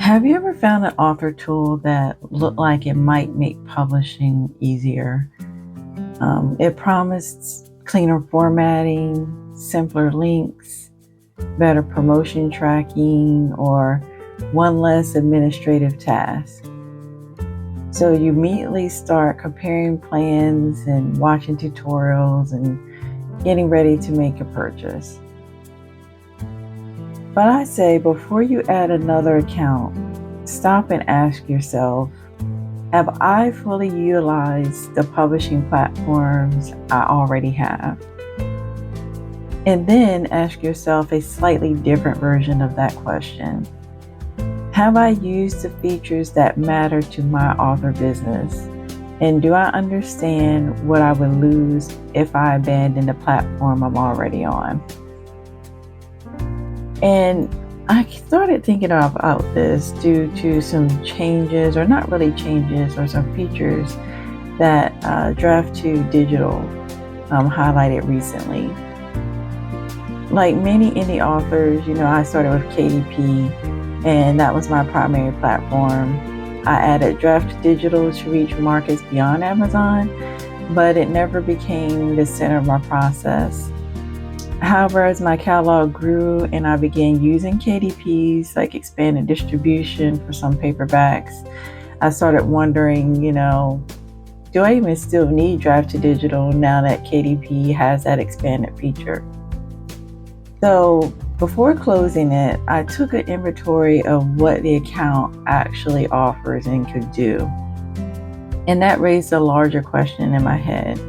Have you ever found an author tool that looked like it might make publishing easier? It promised cleaner formatting, simpler links, better promotion tracking, or one less administrative task. So you immediately start comparing plans and watching tutorials and getting ready to make a purchase. But I say before you add another account, stop and ask yourself, have I fully utilized the publishing platforms I already have? And then ask yourself a slightly different version of that question. Have I used the features that matter to my author business? And do I understand what I would lose if I abandon the platform I'm already on? And I started thinking about this due to some changes, or not really changes, or some features that Draft2Digital highlighted recently. Like many indie authors, I started with KDP, and that was my primary platform. I added Draft2Digital to reach markets beyond Amazon, but it never became the center of my process. However, as my catalog grew and I began using KDPs, like expanded distribution for some paperbacks, I started wondering, do I even still need Draft2Digital now that KDP has that expanded feature? So before closing it, I took an inventory of what the account actually offers and could do. And that raised a larger question in my head.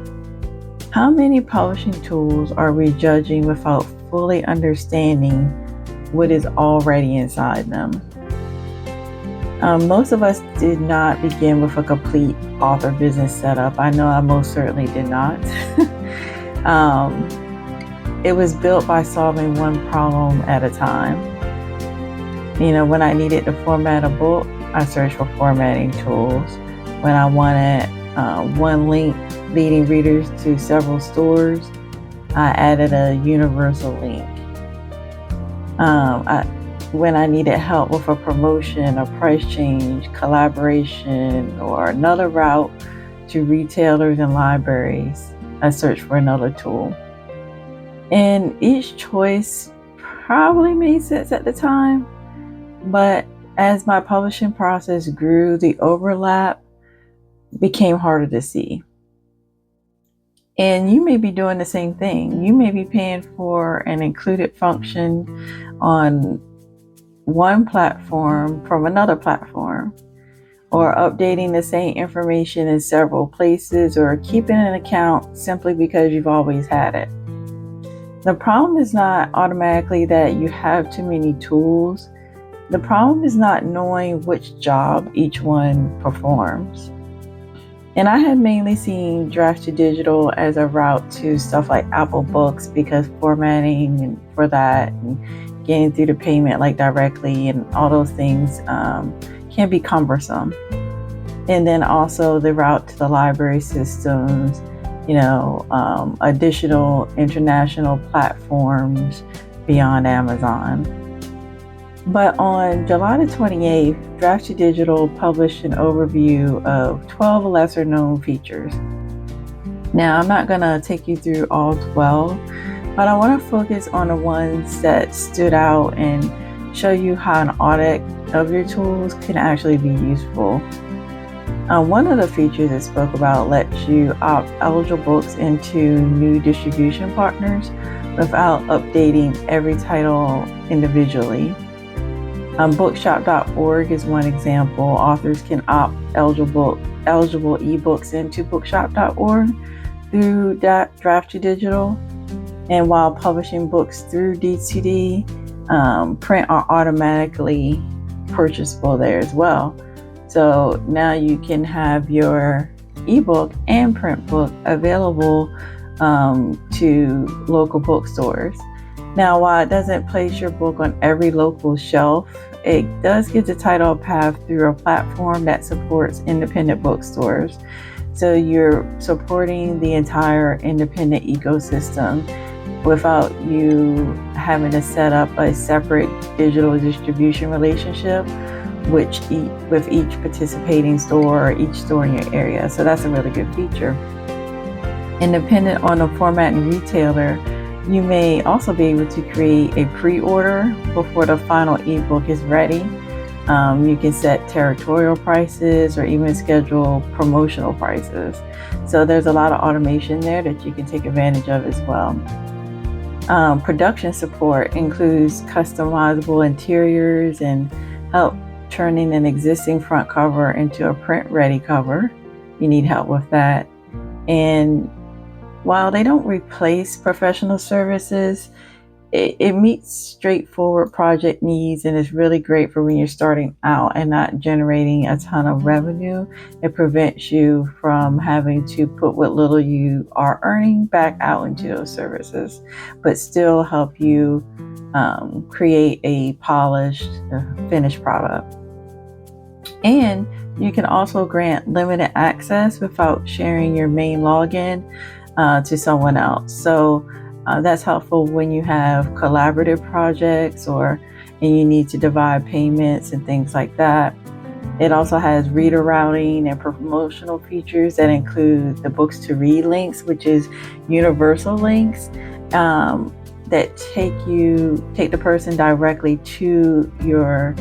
How many publishing tools are we judging without fully understanding what is already inside them? Most of us did not begin with a complete author business setup. I know I most certainly did not. It was built by solving one problem at a time. When I needed to format a book, I searched for formatting tools. When I wanted one link leading readers to several stores, I added a universal link. When I needed help with a promotion, a price change, collaboration, or another route to retailers and libraries, I searched for another tool. And each choice probably made sense at the time, but as my publishing process grew, the overlap became harder to see. And you may be doing the same thing. You may be paying for an included function on one platform from another platform, or updating the same information in several places, or keeping an account simply because you've always had it. The problem is not automatically that you have too many tools. The problem is not knowing which job each one performs. And I had mainly seen Draft2Digital as a route to stuff like Apple Books, because formatting and for that and getting through the payment directly and all those things can be cumbersome. And then also the route to the library systems, additional international platforms beyond Amazon. But on July the 28th, Draft2Digital published an overview of 12 lesser known features. Now, I'm not going to take you through all 12, but I want to focus on the ones that stood out and show you how an audit of your tools can actually be useful. One of the features it spoke about lets you opt eligible books into new distribution partners without updating every title individually. Bookshop.org is one example. Authors can opt eligible ebooks into bookshop.org through Draft2Digital. And while publishing books through D2D, print are automatically purchasable there as well. So now you can have your ebook and print book available to local bookstores. Now, while it doesn't place your book on every local shelf, it does give the title a path through a platform that supports independent bookstores. So you're supporting the entire independent ecosystem without you having to set up a separate digital distribution relationship with each participating store or each store in your area. So that's a really good feature. And depending on the format and retailer, you may also be able to create a pre-order before the final ebook is ready. You can set territorial prices or even schedule promotional prices. So there's a lot of automation there that you can take advantage of as well. Production support includes customizable interiors and help turning an existing front cover into a print-ready cover. You need help with that. And while they don't replace professional services, it meets straightforward project needs, and it's really great for when you're starting out and not generating a ton of revenue. It prevents you from having to put what little you are earning back out into those services, but still help you create a polished, finished product. And you can also grant limited access without sharing your main login to someone else. So that's helpful when you have collaborative projects and you need to divide payments and things like that. It also has reader routing and promotional features that include the Books2Read links, which is universal links that take the person directly to your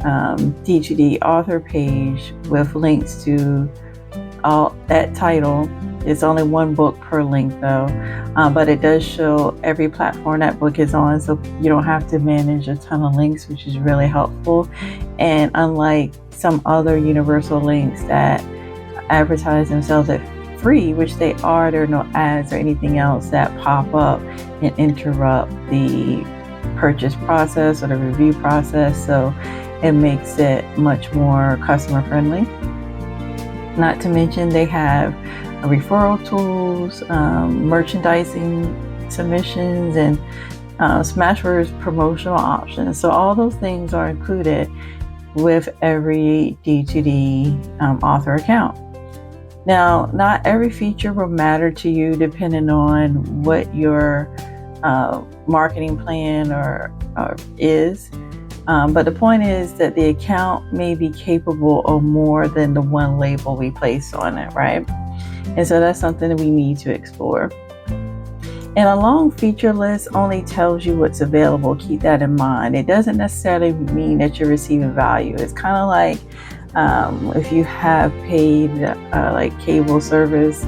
D2D author page with links to all that title. It's only one book per link though, but it does show every platform that book is on, so you don't have to manage a ton of links, which is really helpful. And unlike some other universal links that advertise themselves as free, which they are, there are no ads or anything else that pop up and interrupt the purchase process or the review process, so it makes it much more customer friendly. Not to mention they have referral tools, merchandising submissions, and Smashwords promotional options. So all those things are included with every D2D author account. Now, not every feature will matter to you depending on what your marketing plan or is. But the point is that the account may be capable of more than the one label we place on it, right? And so that's something that we need to explore. And a long feature list only tells you what's available. Keep that in mind. It doesn't necessarily mean that you're receiving value. It's kind of like if you have paid like cable service,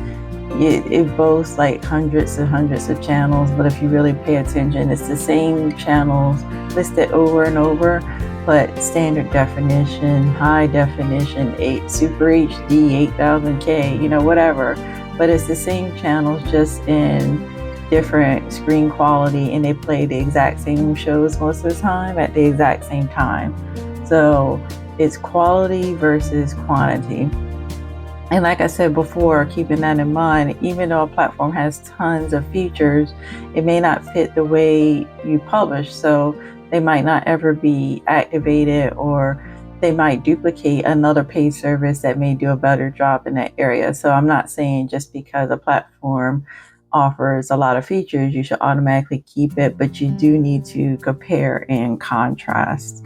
it boasts like hundreds and hundreds of channels, but if you really pay attention, it's the same channels listed over and over, but standard definition, high definition, Super HD, 8000K, whatever. But it's the same channels, just in different screen quality, and they play the exact same shows most of the time at the exact same time. So it's quality versus quantity. And like I said before, keeping that in mind, even though a platform has tons of features, it may not fit the way you publish. So they might not ever be activated, or they might duplicate another paid service that may do a better job in that area. So I'm not saying just because a platform offers a lot of features, you should automatically keep it, but you do need to compare and contrast.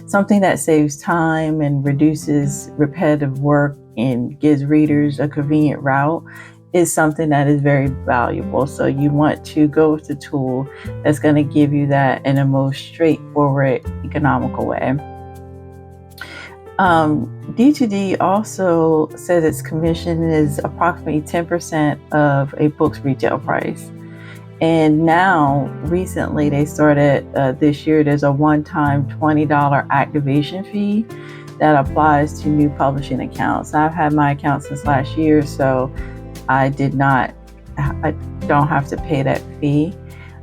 Something that saves time and reduces repetitive work and gives readers a convenient route is something that is very valuable. So you want to go with the tool that's going to give you that in a most straightforward, economical way. D2D also says its commission is approximately 10% of a book's retail price. And now, recently, they started this year, there's a one-time $20 activation fee that applies to new publishing accounts. I've had my account since last year, so I don't have to pay that fee.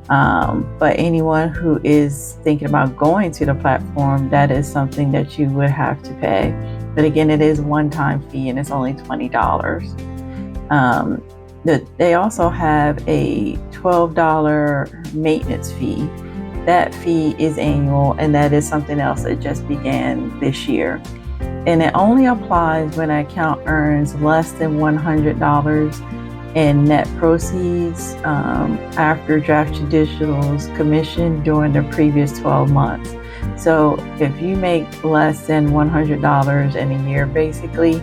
But anyone who is thinking about going to the platform, that is something that you would have to pay. But again, it is a one-time fee, and it's only $20. They also have a $12 maintenance fee. That fee is annual, and that is something else that just began this year. And it only applies when an account earns less than $100 in net proceeds after Draft Judicial's commission during the previous 12 months. So if you make less than $100 in a year, basically,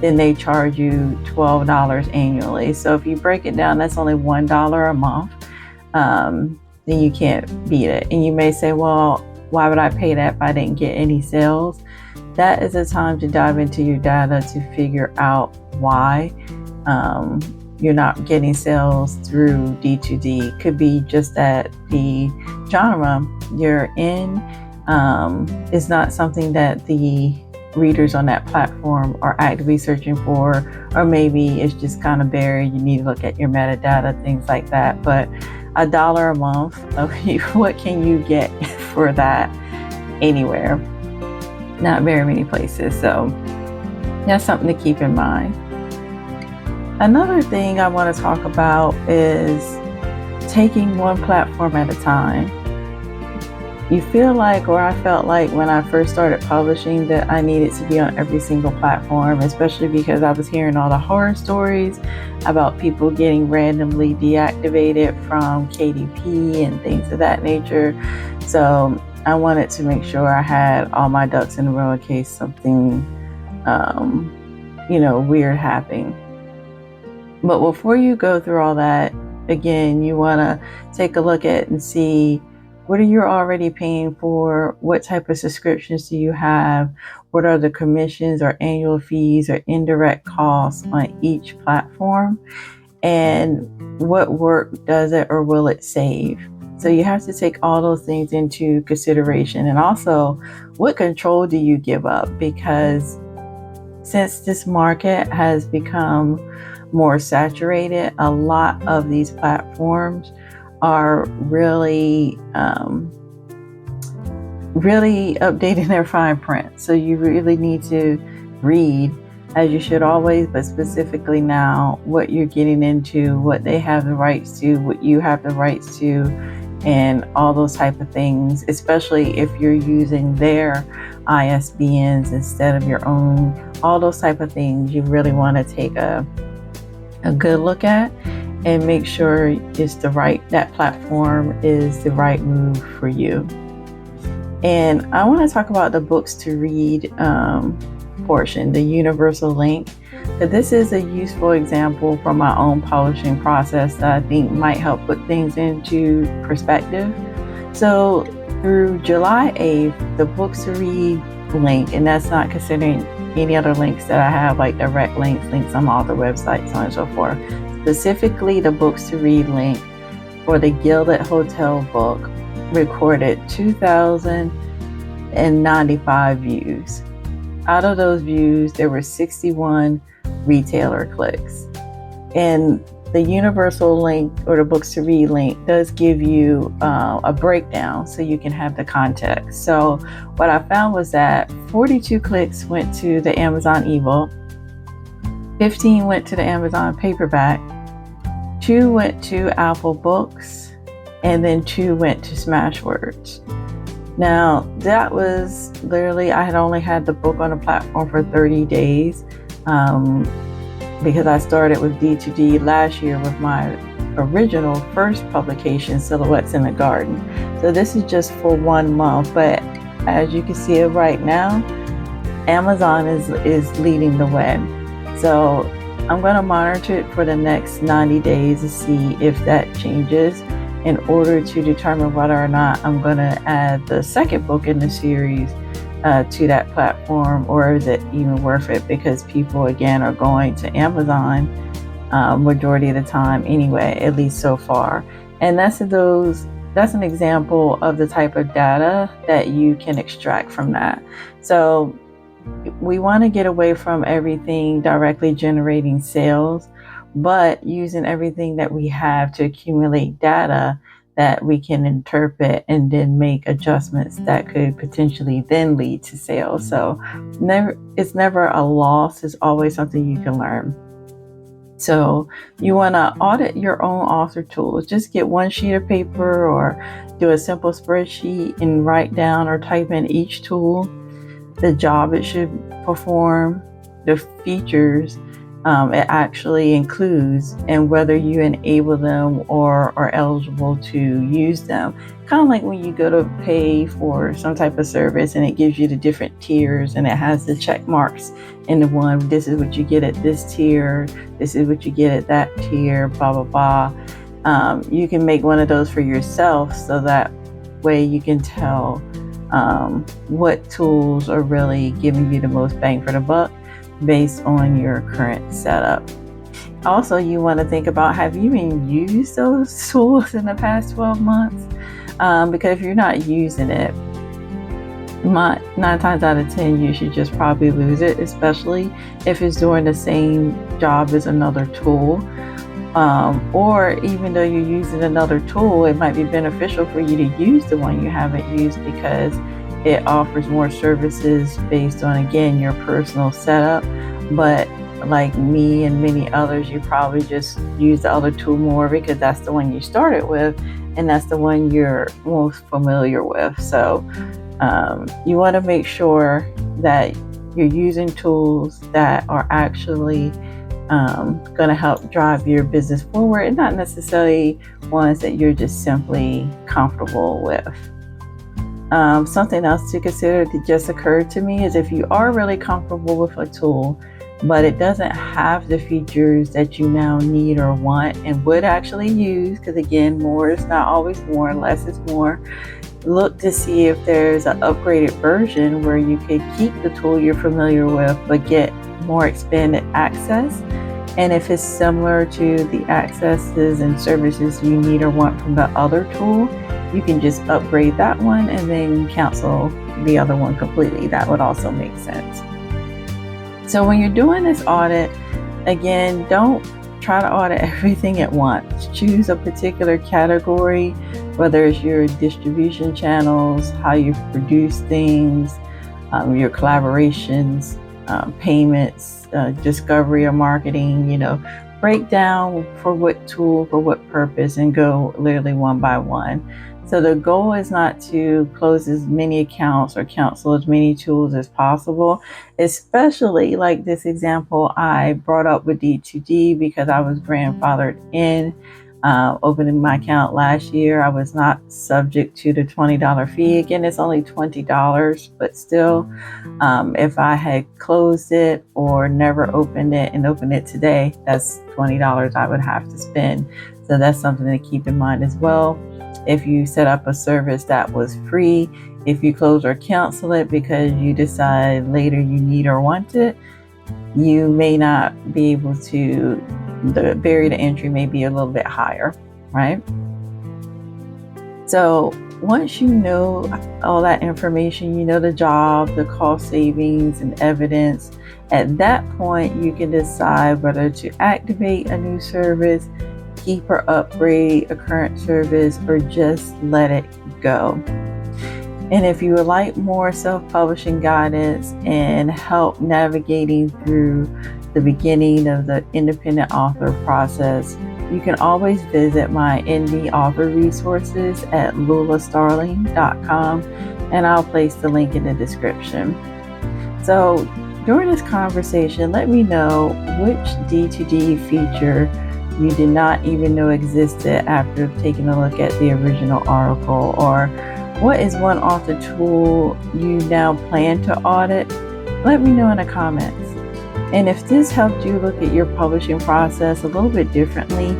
then they charge you $12 annually. So if you break it down, that's only $1 a month. Then you can't beat it. And you may say, well, why would I pay that if I didn't get any sales? That is a time to dive into your data to figure out why you're not getting sales through D2D. Could be just that the genre you're in is not something that the readers on that platform are actively searching for, or maybe it's just kind of buried. You need to look at your metadata, things like that. But $1 a month, what can you get for that anywhere? Not very many places. So that's something to keep in mind. Another thing I want to talk about is taking one platform at a time. You feel like, or I felt like when I first started publishing, that I needed to be on every single platform, especially because I was hearing all the horror stories about people getting randomly deactivated from KDP and things of that nature. So I wanted to make sure I had all my ducks in a row in case something, weird happened. But before you go through all that, again, you want to take a look at and see, what are you already paying for? What type of subscriptions do you have? What are the commissions or annual fees or indirect costs on each platform? And what work does it or will it save? So you have to take all those things into consideration. And also, what control do you give up? Because since this market has become more saturated, a lot of these platforms are really updating their fine print. So you really need to read, as you should always, but specifically now, what you're getting into, what they have the rights to, what you have the rights to, and all those type of things, especially if you're using their ISBNs instead of your own. All those type of things you really want to take a good look at and make sure that platform is the right move for you. And I want to talk about the Books2Read portion, the universal link. So this is a useful example from my own publishing process that I think might help put things into perspective. So through July 8th, the Books2Read link, and that's not considering any other links that I have, like direct links on author websites, so on and so forth. Specifically, the Books2Read link for the Gilded Hotel book recorded 2,095 views. Out of those views, there were 61 retailer clicks. And the universal link, or the Books2Read link, does give you a breakdown so you can have the context. So what I found was that 42 clicks went to the Amazon ebook, 15 went to the Amazon paperback, 2 went to Apple Books, and then 2 went to Smashwords. Now, that was literally, I had only had the book on the platform for 30 days because I started with D2D last year with my original first publication, Silhouettes in the Garden. So this is just for 1 month, but as you can see it right now, Amazon is leading the way. So I'm going to monitor it for the next 90 days to see if that changes, in order to determine whether or not I'm going to add the second book in the series to that platform, or is it even worth it, because people again are going to Amazon majority of the time anyway, at least so far. And that's an example of the type of data that you can extract from that. So we want to get away from everything directly generating sales, but using everything that we have to accumulate data that we can interpret and then make adjustments that could potentially then lead to sales. So it's never a loss. It's always something you can learn. So you want to audit your own author tools. Just get one sheet of paper or do a simple spreadsheet and write down or type in each tool, the job it should perform, the features, It actually includes and whether you enable them or are eligible to use them. Kind of like when you go to pay for some type of service and it gives you the different tiers and it has the check marks in the one, this is what you get at this tier, this is what you get at that tier, blah, blah, blah. You can make one of those for yourself so that way you can tell what tools are really giving you the most bang for the buck based on your current setup. Also, you want to think about, have you even used those tools in the past 12 months? Because if you're not using it, 9 times out of 10, you should just probably lose it, especially if it's doing the same job as another tool. Or even though you're using another tool, it might be beneficial for you to use the one you haven't used because it offers more services based on, again, your personal setup. But like me and many others, you probably just use the other tool more because that's the one you started with and that's the one you're most familiar with. So you want to make sure that you're using tools that are actually going to help drive your business forward and not necessarily ones that you're just simply comfortable with. Something else to consider that just occurred to me is if you are really comfortable with a tool, but it doesn't have the features that you now need or want and would actually use, because again, more is not always more, less is more. Look to see if there's an upgraded version where you could keep the tool you're familiar with but get more expanded access. And if it's similar to the accesses and services you need or want from the other tool, you can just upgrade that one and then cancel the other one completely. That would also make sense. So when you're doing this audit, again, don't try to audit everything at once. Choose a particular category, whether it's your distribution channels, how you produce things, your collaborations, payments, discovery or marketing, break down for what tool, for what purpose, and go literally one by one. So the goal is not to close as many accounts or cancel as many tools as possible, especially like this example I brought up with D2D because I was grandfathered in. Opening my account last year, I was not subject to the $20 fee. Again, it's only $20, but still, if I had closed it or never opened it and opened it today, that's $20 I would have to spend. So that's something to keep in mind as well. If you set up a service that was free, if you close or cancel it because you decide later you need or want it, you may not be able to, the barrier to entry may be a little bit higher, right? So once you know all that information, you know the job, the cost savings and evidence, at that point you can decide whether to activate a new service, keep or upgrade a current service, or just let it go. And if you would like more self-publishing guidance and help navigating through the beginning of the independent author process, you can always visit my indie author resources at lulastarling.com, and I'll place the link in the description. So during this conversation, let me know which D2D feature you did not even know existed after taking a look at the original article, or what is one author tool you now plan to audit? Let me know in the comments. And if this helped you look at your publishing process a little bit differently,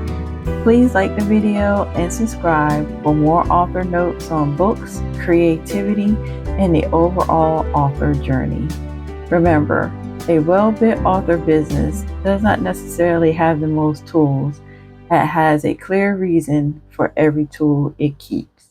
please like the video and subscribe for more author notes on books, creativity, and the overall author journey. Remember, a well-built author business does not necessarily have the most tools. It has a clear reason for every tool it keeps.